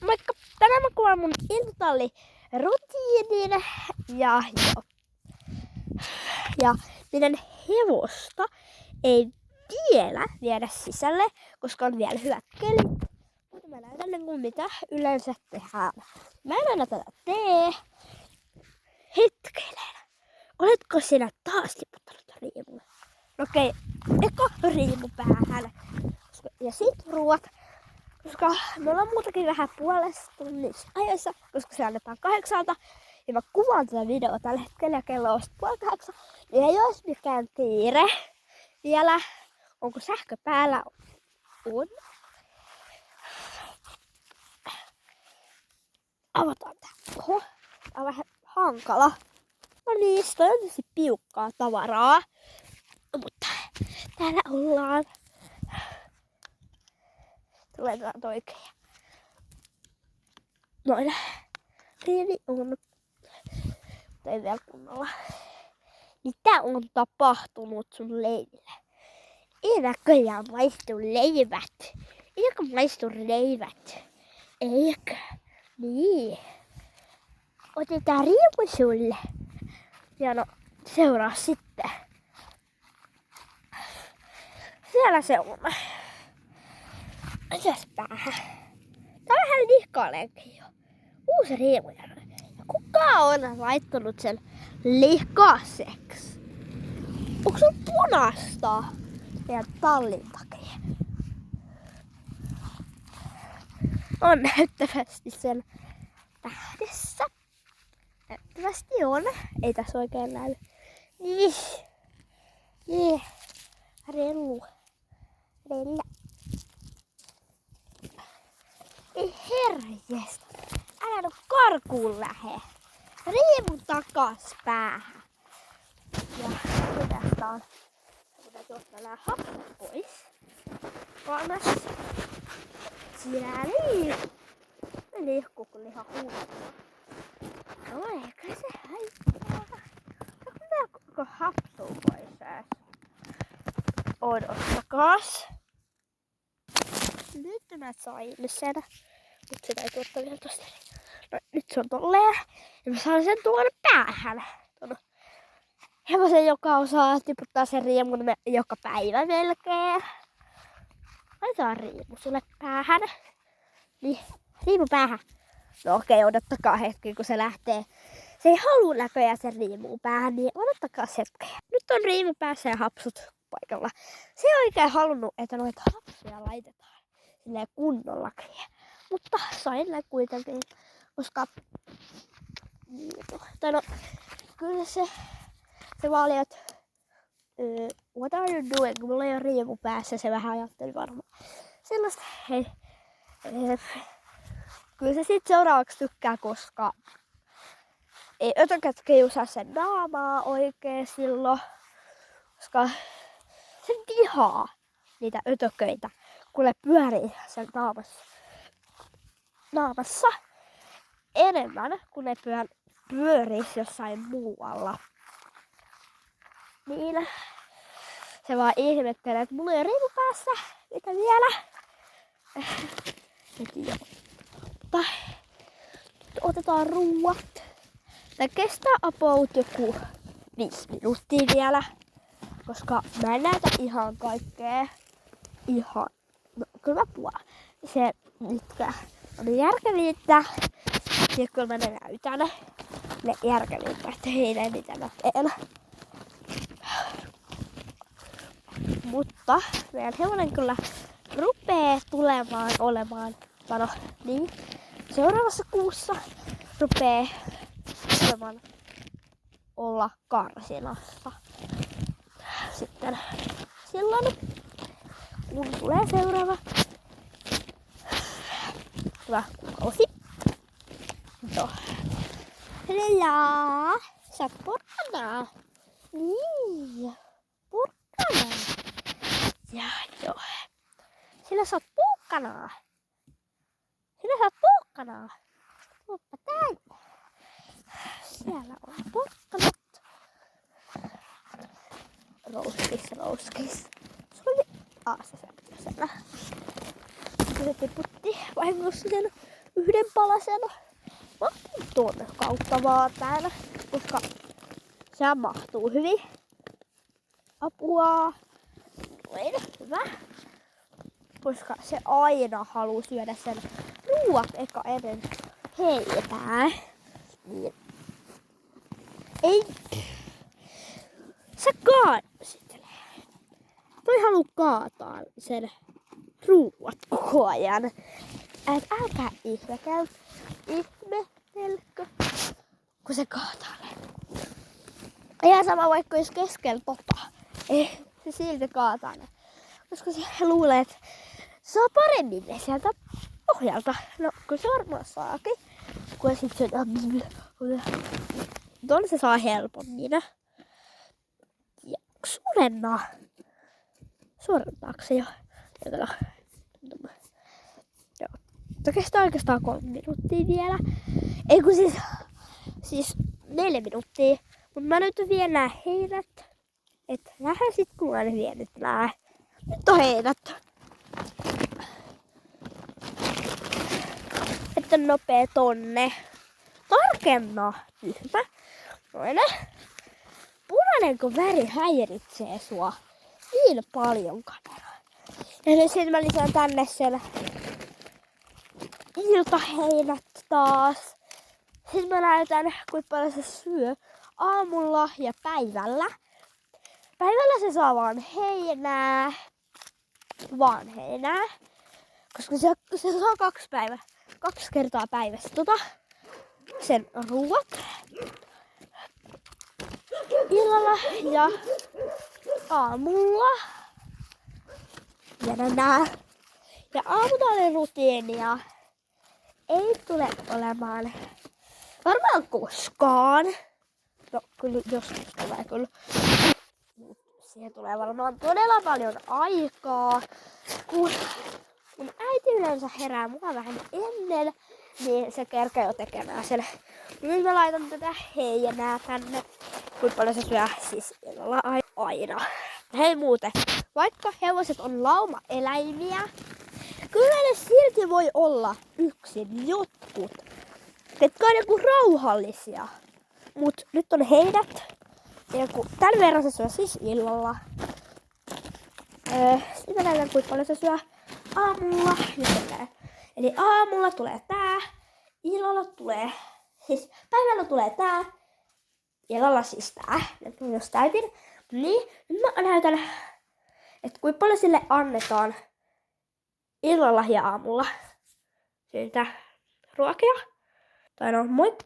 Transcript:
Moikka! Tänään mä kuvaan mun iltatalli-rutiinin ja meidän hevosta ei vielä viedä sisälle, koska on vielä hyvät kelit. Mutta mä näytän mitä yleensä tehdään. Mä en aina tätä tee. Hetkinen. Oletko sinä taas tiputtanut riimulle? Okei, eka riimu päähän. Ja sit ruuat. Koska me ollaan muutakin vähän puolesta tunnissa ajoissa, koska se annetaan 8. Ja mä kuvaan tätä videoa tällä hetkellä ja kello on 7:30. Niin ei ois mikään kiire vielä. Onko sähkö päällä? On. Avataan tää. Oho, tää on vähän hankala. No niin, toi on tietysti piukkaa tavaraa. Mutta täällä ollaan. Laitetaan oikein. Noin. Riivi on. Mutta ei vielä kunnolla. Mitä on tapahtunut sun leiville? Ei näköjään maistu leivät. Eikö maistu leivät? Eikö? Niin. Otetaan riivu sulle. Ja no, seuraa sitten. Siellä se on. Mitäs päähän? Tää on vähän lihkaaleenkin jo. Uusi riemujärvi. Ja kuka on laittanut sen lihkaiseksi? Onko sun punasta? Meidän tallin takia. On näyttävästi sen tähdessä. Näyttävästi on. Ei tässä oikein näy. Niin. Rellu. Rella. Ei herjestä. Älä nyt karkuun lähe. Riimu takas päähän. Ja tästä on. Täytyy ottaa nää hapset pois. Kannas. Siellä liikkuu kun ihan huutaa. No eikä se haittaa. Onko koko hapsu pois äs? Odottakaas. Nyt mä sain sen. Nyt sitä ei tuottaa vielä tosta. No, nyt se on tolleen. Ja mä saan sen tuonne päähän. Tuonne hevosen, joka osaa tiputtaa sen riemun joka päivä melkein. Laitetaan riimu sulle päähän. Niin, riimu päähän. No okei, odottakaa hetki kun se lähtee. Se ei halua näköjään sen riimuun päähän, niin odottakaa hetkeä. Nyt on riimu päässä ja hapsut paikalla. Se ei oikein halunnut, että noita hapsuja laitetaan silleen kunnollakin. Mutta sain ne kuitenkin, koska tai no, kyllä se vaan oli, että what are you doing? Kun mulla ei ole riimu päässä, se vähän ajatteli varmaan sellaista, hei. Kyllä se sit seuraavaksi tykkää, koska ei ötökät kiusaa sen naamaa oikein silloin, koska se vihaa niitä ötököitä, kun ne pyörii sen naamassa enemmän, kun ne pyörisi jossain muualla. Niin se vaan ihmettelee, että mulla ei ole riimu päässä, mitä vielä. Mutta otetaan ruuat. Tää kestää about joku 5 minuuttia vielä, koska mä en näytä ihan kaikkea. No kyllä mä puhun. Se mitkä on järkevintä, niin kyllä mä ne näytän ne järkevintä, että heille mitä mä teen. Mutta meidän hevonen kyllä rupee olemaan, niin seuraavassa kuussa rupee olla karsinassa. Sitten silloin, kun tulee seuraava hyvä kuukausi. No. Lelaa, saat porkkanaa. Niin, porkkanaa. Ja joo. Sinä saat porkkanaa. Tuoppa tänne. Siellä on porkkanat. Rouskis. Se oli se siellä. Se tiputti vahingossa sen yhden palasen. Mä otin tuon kautta vaan täällä, koska se mahtuu hyvin. Apua. Noin, hyvä. Koska se aina haluu syödä sen ruuat eka ennen heinää. Niin. Ei. Sä kaadusittelee. Toi haluu kaataa sen ruuat koko ajan. Et älkää ihmetelkö, kun se kaataa ne. Ihan sama vaikka jos keskellä se silti kaataa ne. Koska se luulee, että saa paremmin ne sieltä pohjalta. No, kun se varmaan saakin. Kun sit se tuolla se saa helpommin. Ja suurentaako se jo? Joo. Se kestää oikeastaan 3 minuuttia vielä. Ei kun siis 4 minuuttia. Mut mä nyt vien nää heinät. Et vähän sit kun mä vien nyt nää. Nyt on heinät. Että nopee tonne. Tarkenna. Tyhmä. Noin. Punainen väri häiritsee sua niin paljon kamera. Ja nyt sit mä lisään tänne sen iltaheinät taas. Sitten mä näytän kuinka paljon se syö aamulla ja päivällä. Päivällä se saa vaan heinää. Koska se saa 2 kertaa päivässä sen ruuat. Illalla ja aamulla. Ja aamutalven rutiinia ei tule olemaan varmaan koskaan. No kyllä joskus tulee kyllä. Siihen tulee varmaan todella paljon aikaa. Kun äiti yleensä herää mua vähän ennen, niin se kerkee jo tekemään sen. Nyt mä laitan tätä heinää tänne. Kuinka paljon se syö siis aina. Hei muuten, vaikka hevoset on laumaeläimiä, kyllä ne silti voi olla yksin jotkut, ketkä on joku rauhallisia. Mut nyt on heinät. Ja tän verran se syö siis illalla. Sitten näytän kuinka paljon se syö aamulla. Eli aamulla tulee tää. Illalla tulee, siis päivällä tulee tää. Illalla siis tää. Jos täytin. Niin, nyt mä näytän, että kuinka paljon sille annetaan illalla ja aamulla siitä ruokia. Tai no, moi!